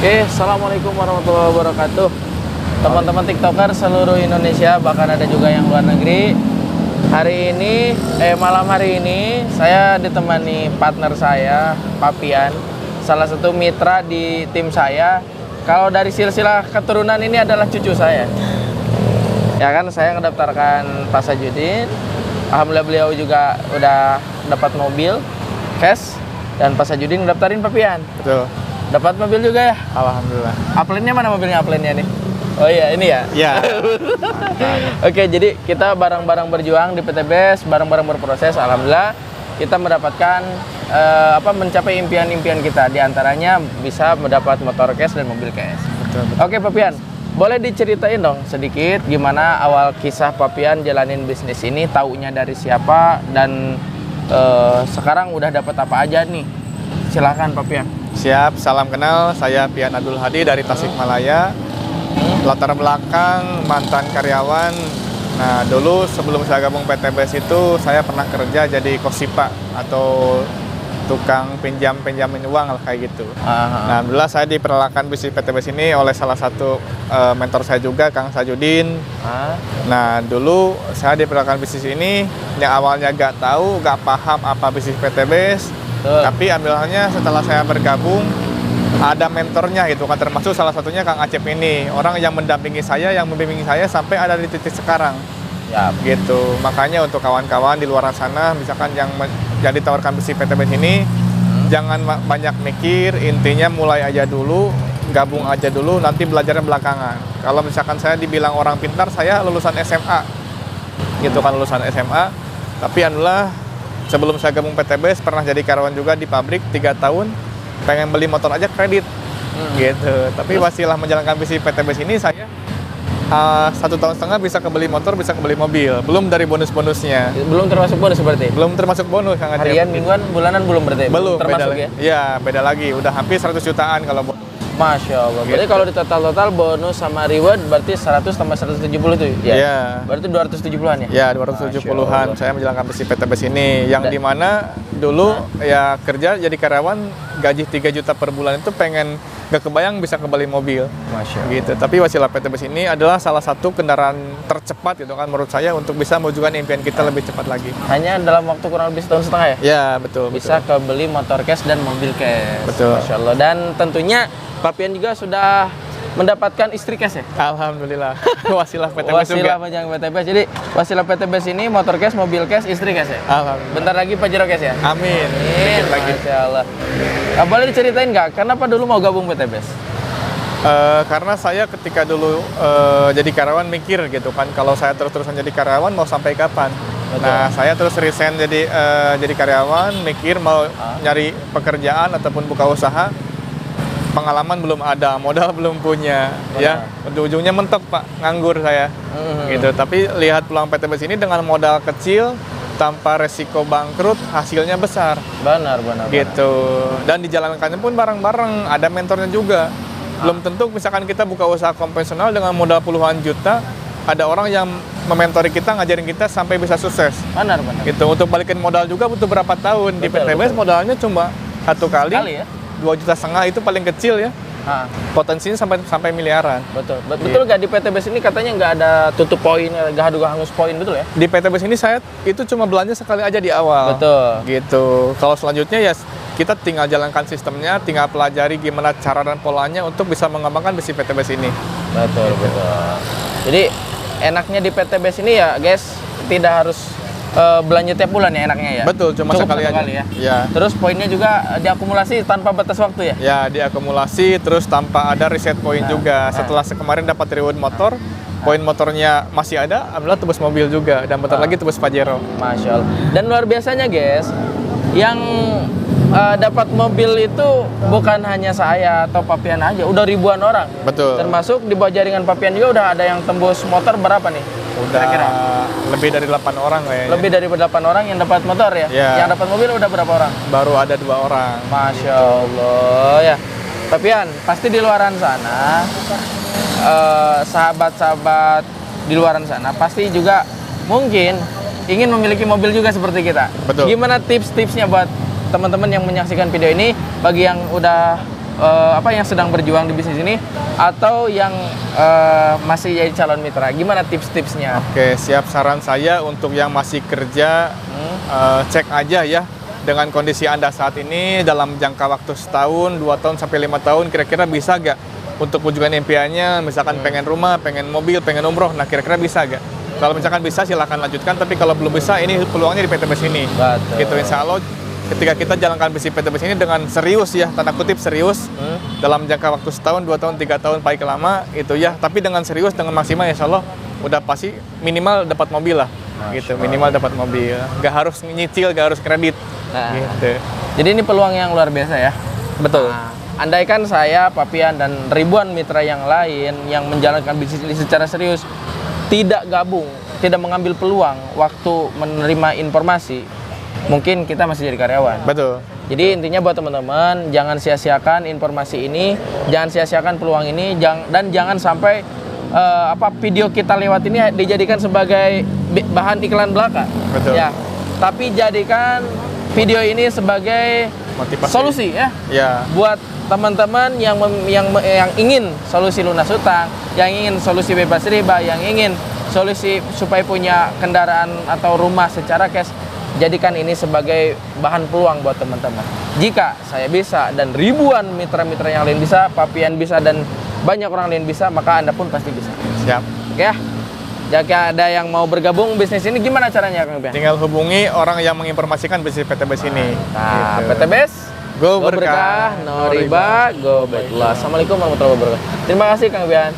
Oke, assalamualaikum warahmatullahi wabarakatuh. Teman-teman TikToker seluruh Indonesia, bahkan ada juga yang luar negeri. Malam hari ini saya ditemani partner saya, Papian, salah satu mitra di tim saya. Kalau dari silsilah keturunan ini adalah cucu saya. Ya kan, saya ngedaftarkan Pak Sajudin. Alhamdulillah beliau juga udah dapat mobil cash, dan Pak Sajudin ngedaftarin Papian. Betul. Dapat mobil juga ya? Alhamdulillah. Upline-nya mana mobilnya, upline-nya nih? Oh iya, ini ya? Iya. Oke, jadi kita bareng-bareng berjuang di PT BES, bareng-bareng berproses. Alhamdulillah kita mendapatkan mencapai impian-impian kita. Di antaranya bisa mendapat motor cash dan mobil cash. Betul. Oke, Papian, boleh diceritain dong sedikit gimana awal kisah Papian jalanin bisnis ini, taunya dari siapa, dan sekarang udah dapat apa aja nih? Silahkan, Papian. Siap, salam kenal. Saya Pian Abdul Hadi dari Tasikmalaya. Latar belakang mantan karyawan. Nah, dulu sebelum saya gabung PT BES itu saya pernah kerja jadi kosipa atau tukang pinjamin uang lah, kayak gitu. Nah, alhamdulillah saya diperkenalkan bisnis PT BES ini oleh salah satu mentor saya juga, Kang Sajudin. Nah, dulu saya diperkenalkan bisnis ini yang awalnya gak tahu, gak paham apa bisnis PT BES. Tapi ambilnya setelah saya bergabung ada mentornya gitu kan, termasuk salah satunya Kang Acep ini, orang yang mendampingi saya, yang membimbing saya sampai ada di titik sekarang. Ya, gitu. Makanya untuk kawan-kawan di luar sana, misalkan yang ditawarkan bisnis PT BES ini, jangan banyak mikir, intinya mulai aja dulu, gabung aja dulu, nanti belajarnya belakangan. Kalau misalkan saya dibilang orang pintar, saya lulusan SMA, gitu kan, lulusan SMA. Tapi alhamdulillah sebelum saya gabung PT BES pernah jadi karyawan juga di pabrik 3 tahun, pengen beli motor aja kredit, gitu. Tapi wasilah menjalankan bisnis PT BES ini saya 1,5 tahun bisa kebeli motor, bisa kebeli mobil. Belum dari bonus-bonusnya. Belum termasuk bonus berarti? Belum termasuk bonus, Kang Acep. Harian, mingguan, bulanan belum berarti? Belum, termasuk beda, ya? Iya, beda lagi. Udah hampir 100 jutaan kalau bonus. Masya Allah. Berarti Gitu. kalau di total bonus sama reward berarti 100 tambah 170 itu ya? Iya. Berarti 270-an ya? Ya, 270-an. Saya menjalankan bisnis PT BES ini, yang dimana dulu ya kerja jadi karyawan gaji 3 juta per bulan itu pengen gak kebayang bisa kembali mobil. Masya Allah. Gitu. Tapi wasilah PT BES ini adalah salah satu kendaraan tercepat gitu kan menurut saya untuk bisa mewujudkan impian kita lebih cepat lagi. Hanya dalam waktu kurang lebih setahun setengah ya? Ya, betul. Bisa kebeli motor cash dan mobil cash. Betul. Masya Allah. Dan tentunya Papian juga sudah mendapatkan istri cash ya? Alhamdulillah. Wasilah PT BES juga. Wasilah panjang PT BES. Jadi wasilah PT BES ini motor cash, mobil cash, istri cash ya? Alhamdulillah. Bentar lagi Pajero cash ya? Amin. Sedikit lagi. Masya Allah. Boleh diceritain nggak, kenapa dulu mau gabung PT BES? Karena saya ketika dulu jadi karyawan mikir gitu kan, kalau saya terus-terusan jadi karyawan mau sampai kapan? Betul. Nah, saya terus resign jadi karyawan, mikir mau nyari pekerjaan ataupun buka usaha. Pengalaman belum ada, modal belum punya. Ya, ujung-ujungnya mentok Pak, nganggur saya. Gitu. Tapi lihat peluang PT BES ini dengan modal kecil, tanpa resiko bangkrut, hasilnya besar. Benar. Gitu. Dan dijalankannya pun bareng-bareng, ada mentornya juga. Belum tentu misalkan kita buka usaha konvensional dengan modal puluhan juta, ada orang yang mementori kita, ngajarin kita sampai bisa sukses. Benar. Gitu. Untuk balikin modal juga butuh berapa tahun. Di PT BES modalnya cuma satu kali ya? 2,5 juta itu paling kecil ya. Potensinya sampai miliaran. Betul nggak di PT BES ini katanya nggak ada tutup poin, nggak ada hangus poin, betul ya? Di PT BES ini saya itu cuma belanja sekali aja di awal. Betul. Gitu. Kalau selanjutnya ya kita tinggal jalankan sistemnya, tinggal pelajari gimana cara dan polanya untuk bisa mengembangkan bisnis PT BES ini. Betul. Jadi enaknya di PT BES ini ya guys, tidak harus belanja tiap bulan ya enaknya ya? Betul, cuma sekali aja. Ya. Terus poinnya juga diakumulasi tanpa batas waktu ya? Ya, diakumulasi terus tanpa ada reset poin juga. Setelah kemarin dapat reward motor, poin motornya masih ada, alhamdulillah tebus mobil juga, dan bentar lagi tebus Pajero. Masya Allah. Dan luar biasanya guys, yang dapat mobil itu bukan hanya saya atau Papian aja, udah ribuan orang. Betul. Termasuk di bawah jaringan Papian juga udah ada yang tembus motor berapa nih? Udah kira-kira lebih dari 8 orang kayaknya. Lebih dari 8 orang yang dapat motor ya? Ya. Yang dapat mobil udah berapa orang? Baru ada 2 orang. Masya Allah ya. Papian, pasti di luaran sana sahabat-sahabat di luaran sana pasti juga mungkin ingin memiliki mobil juga seperti kita. Betul. Gimana tips-tipsnya buat teman-teman yang menyaksikan video ini, bagi yang udah apa yang sedang berjuang di bisnis ini atau yang masih jadi calon mitra? Gimana tips-tipsnya? Oke, siap. Saran saya untuk yang masih kerja, cek aja ya dengan kondisi Anda saat ini dalam jangka waktu setahun, 2 tahun sampai 5 tahun, kira-kira bisa gak untuk wujudkan impiannya, misalkan pengen rumah, pengen mobil, pengen umroh, nah kira-kira bisa gak? Kalau misalkan bisa silahkan lanjutkan, tapi kalau belum bisa ini peluangnya di PTBS ini. Betul. Gitu, insya Allah ketika kita jalankan bisnis PTBS ini dengan serius ya, tanda kutip serius, dalam jangka waktu setahun, 2 tahun, 3 tahun, paling lama itu ya, tapi dengan serius, dengan maksimal insya Allah udah pasti minimal dapat mobil lah. Gitu, minimal dapat mobil. Gak harus nyicil, gak harus kredit. Gitu. Jadi ini peluang yang luar biasa ya. Betul. Nah, andaikan saya, Papian, dan ribuan mitra yang lain yang menjalankan bisnis ini secara serius tidak gabung, tidak mengambil peluang waktu menerima informasi, mungkin kita masih jadi karyawan. Betul. Jadi intinya buat teman-teman, jangan sia-siakan informasi ini, jangan sia-siakan peluang ini, dan jangan sampai video kita lewat ini dijadikan sebagai bahan iklan belaka. Betul. Ya, tapi jadikan video ini sebagai Motivasi. solusi ya. Ya. Buat teman-teman yang ingin solusi lunas utang, yang ingin solusi bebas riba, yang ingin solusi supaya punya kendaraan atau rumah secara cash, jadikan ini sebagai bahan peluang buat teman-teman. Jika saya bisa dan ribuan mitra-mitra yang lain bisa, Papian bisa dan banyak orang lain bisa, maka Anda pun pasti bisa. Siap. Oke ya? Jika ada yang mau bergabung bisnis ini, gimana caranya Kang Pian? Tinggal hubungi orang yang menginformasikan bisnis PTBS ini. Nah, Gitu. PTBS, Go berkah, no riba, go baiklah. Assalamualaikum warahmatullahi wabarakatuh. Terima kasih Kang Pian.